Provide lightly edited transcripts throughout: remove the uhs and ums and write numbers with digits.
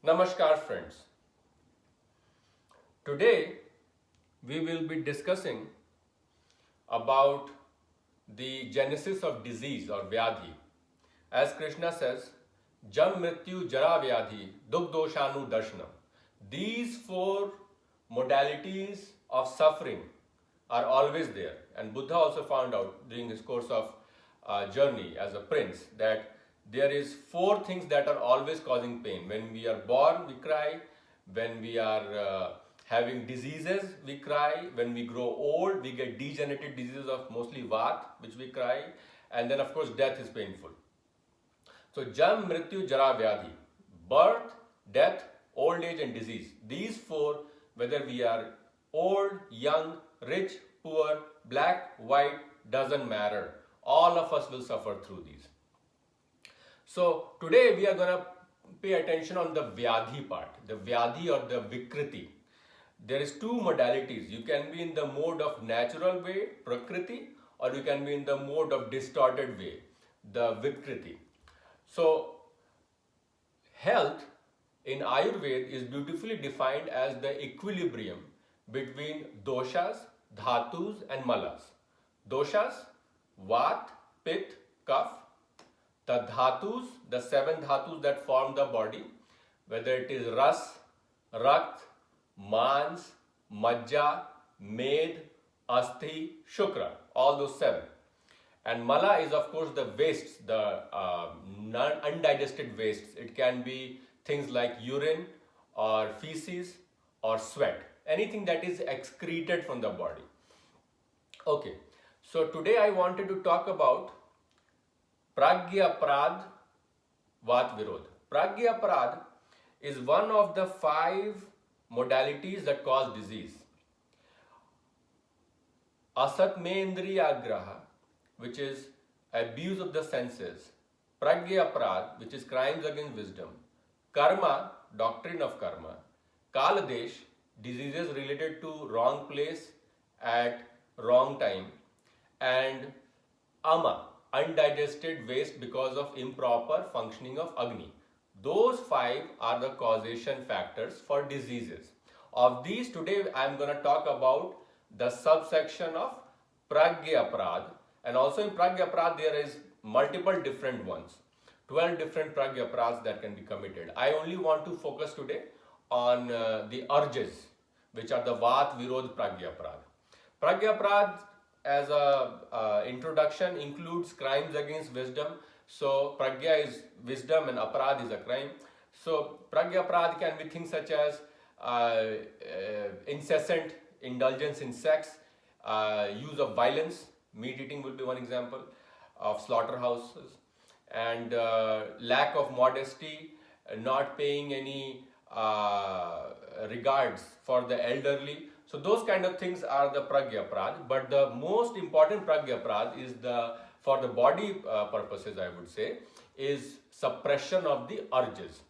Namaskar friends. Today we will be discussing about the genesis of disease or vyadhi. As Krishna says, Jam Mrityu Jara Vyadhi Dugdoshanu Darshanam. These four modalities of suffering are always there. And Buddha also found out during his course of journey as a prince that there is four things that are always causing pain. When we are born, we cry. When we are having diseases, we cry. When we grow old, we get degenerative diseases of mostly Vat, which we cry. And then, of course, death is painful. So, Jam, Mrityu, Jara, Vyadhi. Birth, death, old age and disease. These four, whether we are old, young, rich, poor, black, white, doesn't matter. All of us will suffer through these. So today we are going to pay attention on the Vyadhi part, the Vyadhi or the Vikriti. There is two modalities. You can be in the mode of natural way, Prakriti, or you can be in the mode of distorted way, the Vikriti. So health in Ayurveda is beautifully defined as the equilibrium between doshas, dhatus and malas. Doshas, Vat, Pitta, Kapha. The dhatus, the seven dhatus that form the body, whether it is Ras, Rakt, Mans, Majja, Med, Asthi, Shukra, all those seven. And Mala is of course the wastes, the undigested wastes. It can be things like urine or feces or sweat, anything that is excreted from the body. Okay, so today I wanted to talk about Pragya Prad Vat Virod. Pragya Prad is one of the 5 modalities that cause disease. Asat Mendriya Graha, which is abuse of the senses. Pragya Prad, which is crimes against wisdom. Karma, doctrine of karma. Kaladesh, diseases related to wrong place at wrong time. And Ama, undigested waste because of improper functioning of Agni. Those 5 are the causation factors for diseases. Of these, today I am going to talk about the subsection of Pragya Prad, and also in Pragya Prad there is multiple different ones. 12 different Pragya Prads that can be committed. I only want to focus today on the urges, which are the Vat Virod Pragya Prad. Pragya Prad as a introduction includes crimes against wisdom. So Pragya is wisdom and Aparad is a crime. So Pragya Prad can be things such as incessant indulgence in sex, use of violence, meat eating will be one example of slaughterhouses, and lack of modesty, not paying any regards for the elderly. So those kind of things are the Pragya Prad, but the most important Pragya Prad is for the body purposes I would say, is suppression of the urges.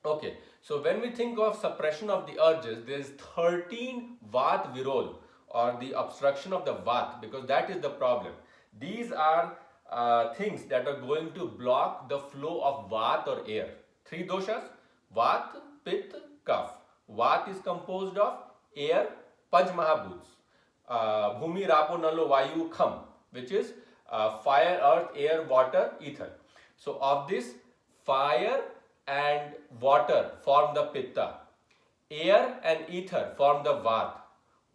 Okay, so when we think of suppression of the urges, there is 13 Vat Virod or the obstruction of the Vat, because that is the problem. These are things that are going to block the flow of Vat or air. 3 doshas, Vat, Pitta, Kapha. Vat is composed of air, Panch Mahabhuts, Bhumi, Rapo, Nalo, Vayu, Kham, which is fire, earth, air, water, ether. So of this, fire and water form the Pitta, air and ether form the Vat,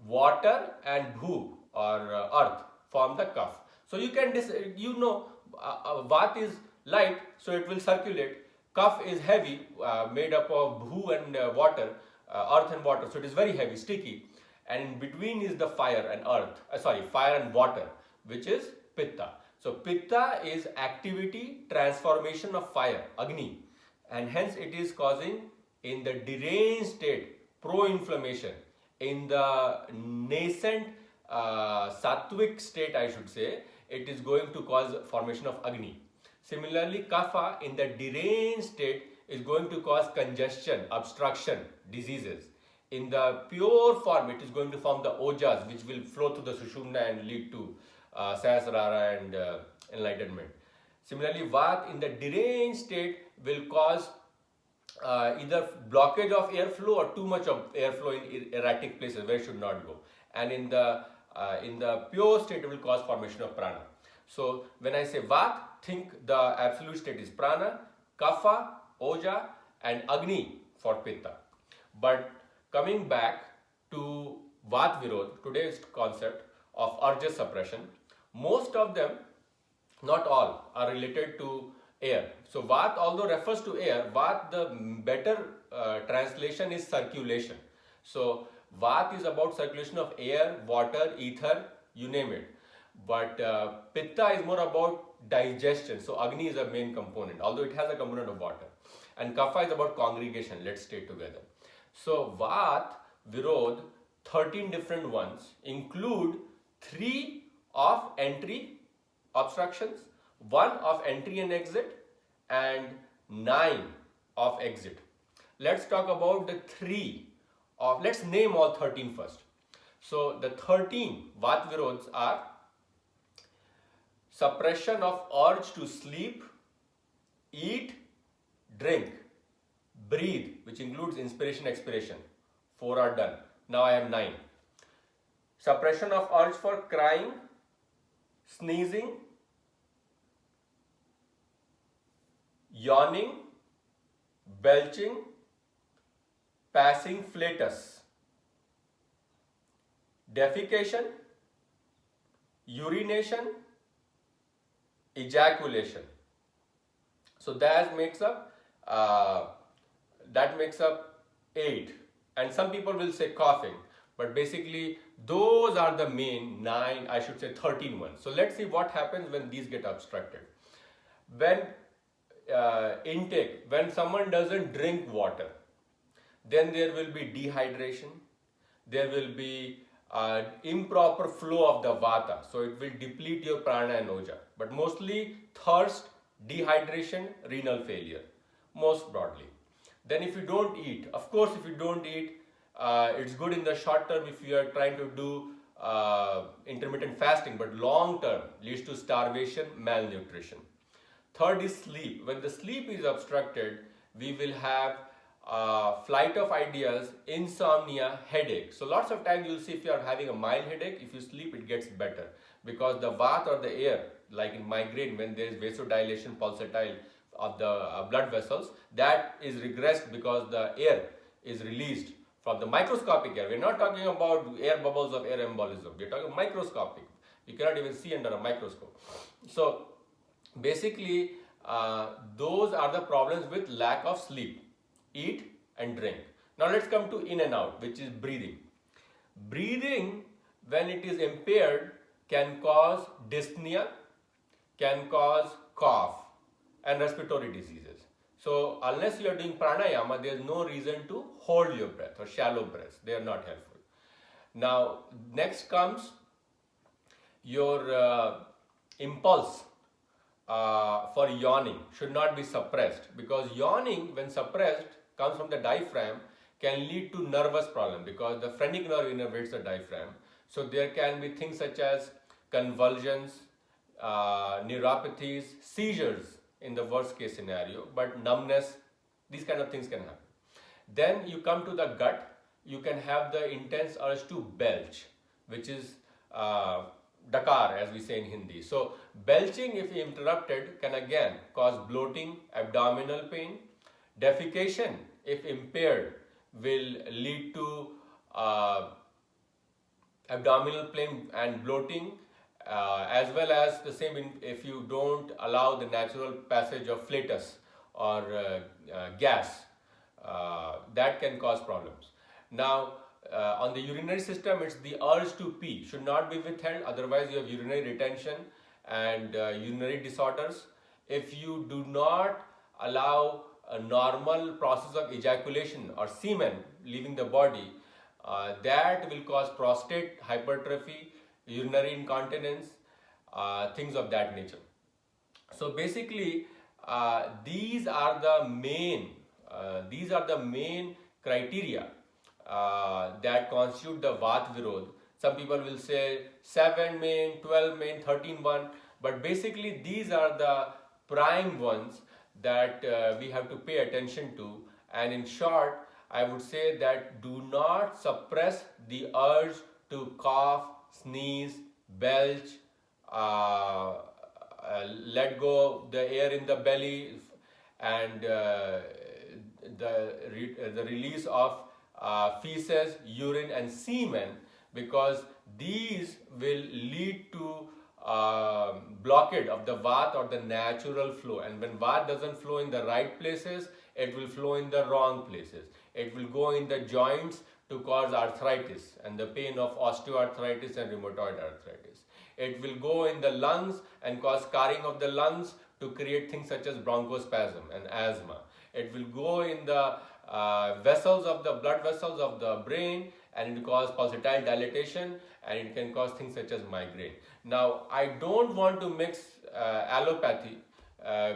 water and Bhu or earth form the Kapha. So you can Vat is light, so it will circulate. Kapha is heavy, made up of Bhu and water, earth and water, so it is very heavy, sticky. And in between is the fire and fire and water, which is Pitta. So Pitta is activity, transformation of fire, Agni, and hence it is causing in the deranged state, pro-inflammation. In the nascent sattvic state I should say, it is going to cause formation of Agni. Similarly, Kapha in the deranged state is going to cause congestion, obstruction, diseases. In the pure form, it is going to form the Ojas, which will flow through the Sushumna and lead to Sahasrara and enlightenment. Similarly, Vat in the deranged state will cause either blockage of airflow or too much of airflow in erratic places where it should not go. And in the pure state, it will cause formation of prana. So when I say Vat, think the absolute state is prana, Kapha, Oja, and Agni for Pitta. But coming back to Vat Virod, today's concept of urge suppression, most of them, not all, are related to air. So Vat, although refers to air, Vat, the better translation is circulation. So Vat is about circulation of air, water, ether, you name it. But Pitta is more about digestion. So Agni is a main component, although it has a component of water. And Kapha is about congregation, let's stay together. So Vat, Virod, 13 different ones include 3 of entry obstructions, 1 of entry and exit, and 9 of exit. Let's talk about the 3 of, let's name all 13 first. So the 13 Vat Virods are suppression of urge to sleep, eat, drink, breathe, which includes inspiration, expiration. 4 are done. Now I have 9. Suppression of urge for crying, sneezing, yawning, belching, passing flatus, defecation, urination, ejaculation. So that makes up 8. And some people will say coughing, but basically those are the main 9, I should say 13 ones. So let's see what happens when these get obstructed. When intake, when someone doesn't drink water, then there will be dehydration, there will be improper flow of the vata, so it will deplete your prana and oja, but mostly thirst, dehydration, renal failure, most broadly. Then if you don't eat, of course if you don't eat, it's good in the short term if you are trying to do intermittent fasting, but long term leads to starvation, malnutrition. Third is sleep. When the sleep is obstructed, we will have flight of ideas, insomnia, headache. So lots of times you'll see if you are having a mild headache, if you sleep it gets better, because the vata or the air, like in migraine when there is vasodilation pulsatile of the blood vessels, that is regressed because the air is released from the microscopic air. We're not talking about air bubbles of air embolism. We're talking microscopic. You cannot even see under a microscope. So basically those are the problems with lack of sleep, eat and drink. Now let's come to in and out, which is breathing. Breathing, when it is impaired, can cause dyspnea, can cause cough and respiratory diseases. So unless you are doing pranayama, there is no reason to hold your breath or shallow breaths. They are not helpful. Now next comes your impulse for yawning should not be suppressed, because yawning when suppressed comes from the diaphragm, can lead to nervous problem because the phrenic nerve innervates the diaphragm. So there can be things such as convulsions, neuropathies, seizures in the worst case scenario, but numbness, these kind of things can happen. Then you come to the gut, you can have the intense urge to belch, which is Dakar, as we say in Hindi. So belching, if interrupted, can again cause bloating, abdominal pain. Defecation, if impaired, will lead to abdominal pain and bloating, as well as the same if you don't allow the natural passage of flatus or gas, that can cause problems. Now on the urinary system, it's the urge to pee should not be withheld, otherwise you have urinary retention and urinary disorders. If you do not allow a normal process of ejaculation or semen leaving the body, that will cause prostate hypertrophy, urinary incontinence, things of that nature. So basically these are the main criteria that constitute the Vat Virod. Some people will say 7 main, 12 main, 13 one, but basically these are the prime ones that we have to pay attention to, And in short, I would say that do not suppress the urge to cough, sneeze, belch, uh, let go the air in the belly, and the release of feces, urine, and semen, because these will lead to blockade of the vat or the natural flow. And when vat doesn't flow in the right places, it will flow in the wrong places. It will go in the joints to cause arthritis and the pain of osteoarthritis and rheumatoid arthritis. It will go in the lungs and cause scarring of the lungs to create things such as bronchospasm and asthma. It will go in the vessels of the blood vessels of the brain, and it will cause pulsatile dilatation, and it can cause things such as migraine. Now, I don't want to mix allopathy,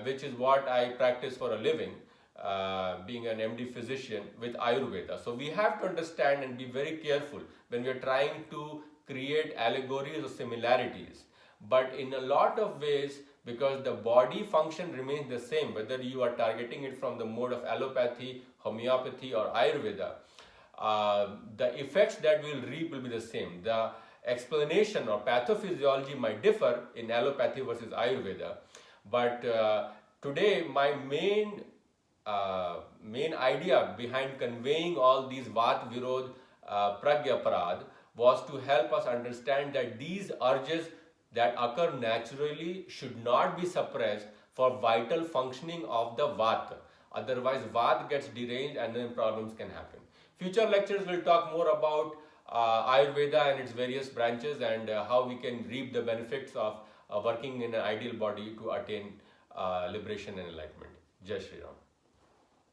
which is what I practice for a living, being an MD physician, with Ayurveda. So we have to understand and be very careful when we are trying to create allegories or similarities. But in a lot of ways, because the body function remains the same, whether you are targeting it from the mode of allopathy, homeopathy, or Ayurveda, the effects that we will reap will be the same. The explanation or pathophysiology might differ in allopathy versus Ayurveda, but today my main idea behind conveying all these Vat Virod Pragya Parad was to help us understand that these urges that occur naturally should not be suppressed for vital functioning of the Vata. Otherwise, Vata gets deranged and then problems can happen. Future lectures will talk more about Ayurveda and its various branches, and how we can reap the benefits of working in an ideal body to attain liberation and enlightenment. Jai Shri Ram.